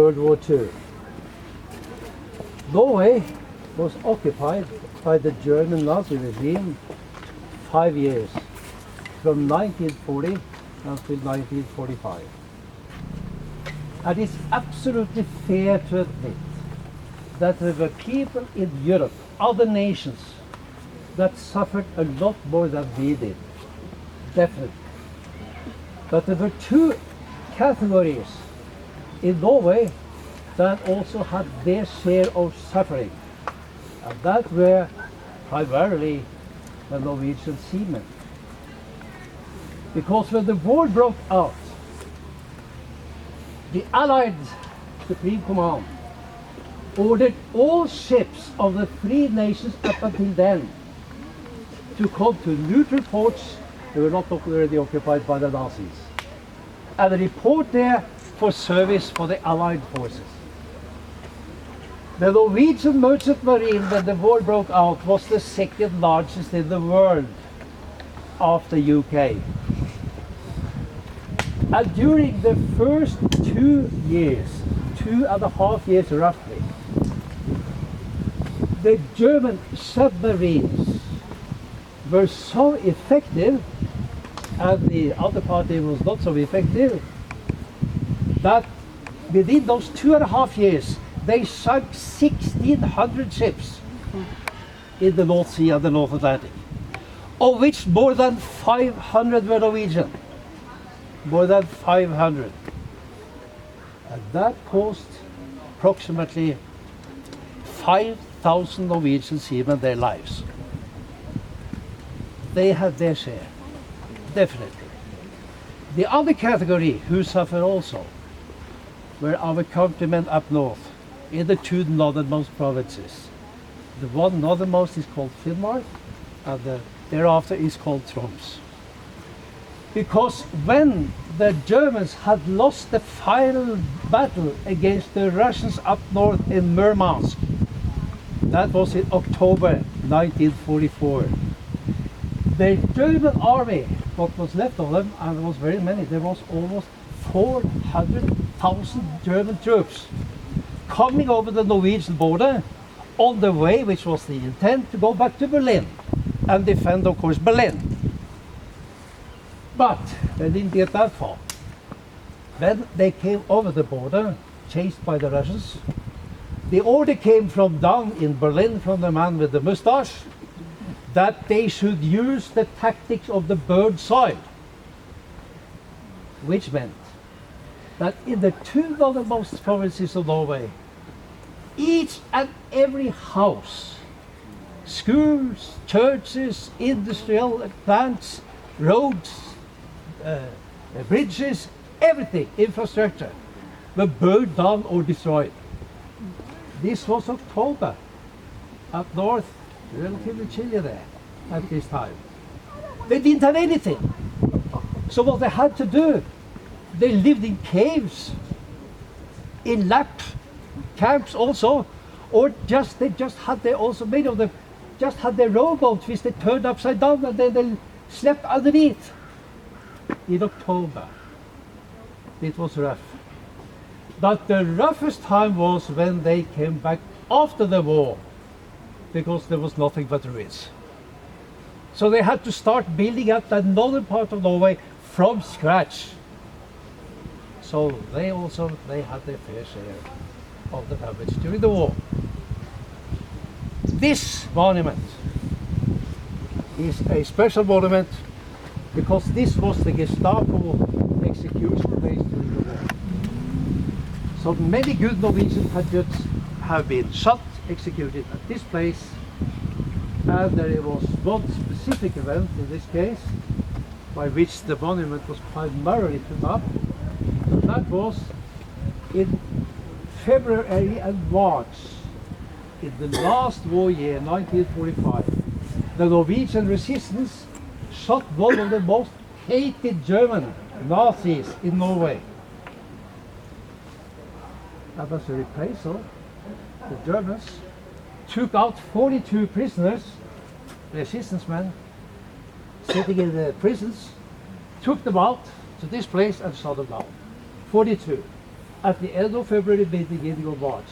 World War II. Norway was occupied by the German Nazi regime 5 years, from 1940 until 1945. And it's absolutely fair to admit that there were people in Europe, other nations, that suffered a lot more than we did, definitely. But there were two categories in Norway that also had their share of suffering, and that were primarily the Norwegian seamen. Because when the war broke out, the Allied Supreme Command ordered all ships of the three nations up until then to come to neutral ports that were not already occupied by the Nazis, and report there for service for the Allied forces. The Norwegian merchant marine, when the war broke out, was the second largest in the world after UK. And during the first 2 years, 2.5 years roughly, the German submarines were so effective, and the other party was not so effective, that within those 2.5 years, they sunk 1,600 ships in the North Sea and the North Atlantic, of which more than 500 were Norwegian. More than 500. And that cost approximately 5,000 Norwegian seamen their lives. They had their share, definitely. The other category who suffered also were our countrymen up north, in the two northernmost provinces. The one northernmost is called Finnmark, and thereafter is called Troms. Because when the Germans had lost the final battle against the Russians up north in Murmansk, that was in October 1944, the German army, what was left of them, and there was very many, there was almost 400,000 German troops coming over the Norwegian border on the way, which was the intent to go back to Berlin and defend, of course, Berlin. But they didn't get that far. When they came over the border, chased by the Russians, the order came from down in Berlin from the man with the mustache that they should use the tactics of the bird soil, which meant that in the two northernmost provinces of Norway, each and every house, schools, churches, industrial plants, roads, bridges, everything, infrastructure, were burned down or destroyed. This was October. Up north, relatively chilly there at this time. They didn't have anything. So what they had to do, they lived in caves, in lap camps also, or they just had their also made of them, just had their rowboats which they turned upside down, and then they slept underneath. In October, it was rough. But the roughest time was when they came back after the war, because there was nothing but ruins. So they had to start building up that northern part of Norway from scratch. So they had their fair share of the damage during the war. This monument is a special monument because this was the Gestapo execution place during the war. So many good Norwegian patriots have been shot, executed at this place, and there was one specific event in this case by which the monument was primarily put up, and that was in February and March in the last war year, 1945. The Norwegian resistance shot one of the most hated German Nazis in Norway. That was a reprisal. The Germans took out 42 prisoners, resistance men, sitting in the prisons, took them out to this place and shot them down. 42. at the end of February, beginning of March,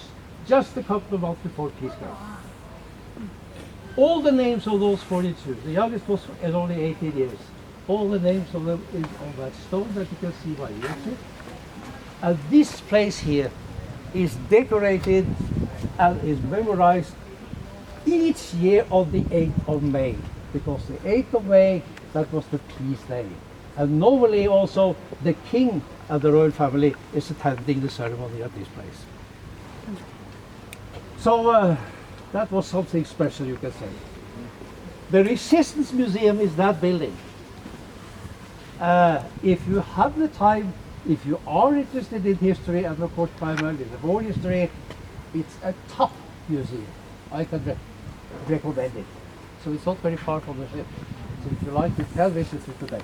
just a couple of months before peace came. All the names of those 42, the youngest was only 18 years. All the names of them is on that stone that you can see by here. And this place here is decorated and is memorized each year on the 8th of May, because the 8th of May, that was the peace day. And normally also the king and the royal family is attending the ceremony at this place. So that was something special, you can say. The Resistance Museum is that building. If you have the time, if you are interested in history, and of course primarily the war history, it's a top museum. I can recommend it. So it's not very far from the ship. So if you like, you can visit it today.